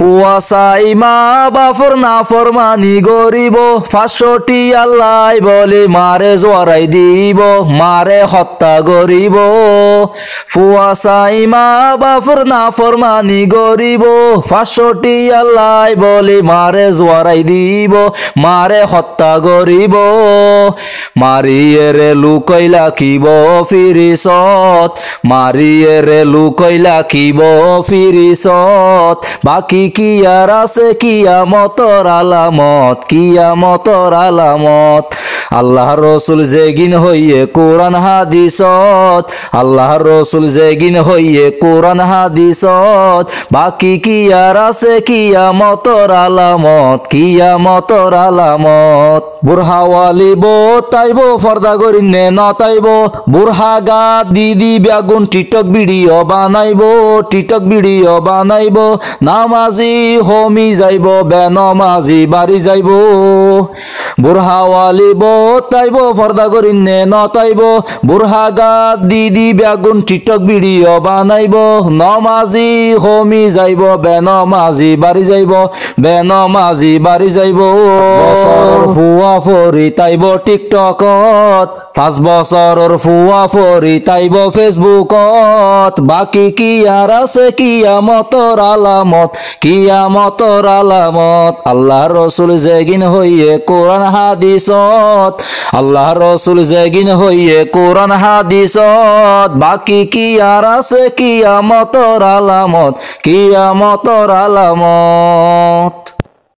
ফুয়াশাই মা বাফর না ফরমানি গরিব 500টি আল্লাহ বলে মারে জোয়ারাই দিব মারে হত্যা গরিব ফুয়াশাই মা বাফর না ফরমানি গরিব 500টি আল্লাহ বলে মারে জোয়ারাই দিব মারে হত্যা গরিব মারিয়ে রে লুকাই লাখিব ফিরিসত মারিয়ে রে লুকাই লাখিব ফিরিসত বাকি কি আর আছে কিয়ামতর আলামত কিয়ামতর আলামত আল্লাহর রাসূল জেগিন হইয়ে কোরআন হাদিসত আল্লাহর রাসূল জেগিন হইয়ে কোরআন হাদিসত বাকি কি আর আছে কিয়ামতর আলামত কিয়ামতর আলামত বুরহাওয়ালি বো তাইব ফর্দা গরিনে নতাইব বুরহা গা দিদি বেগুন টিকটক ভিডিও বানাইব টিকটক ভিডিও বানাইব নামাজি হমি যাইব বেনমাজি বাড়ি যাইব বুরহাওয়ালি বো তাইব ফর্দা গরিনে নতাইব বুরহা গা দিদি বেগুন টিকটক ভিডিও বানাইব নমাজি হমি যাইব বেনমাজি বাড়ি যাইব বেনমাজি বাড়ি যাইব ফুয়া ফরি তাইব টিকটকত 5 বছরের ফুয়া ফরি তাইব ফেসবুকত বাকি কি আর আছে কিয়ামতর আলামত কিয়ামতর আলামত আল্লাহর রাসূল জেগিন হইয়ে কোরআন হাদিসত আল্লাহর রাসূল জেগিন হইয়ে কোরআন হাদিসত বাকি কি আর আছে কিয়ামতর আলামত কিয়ামতর আলামত।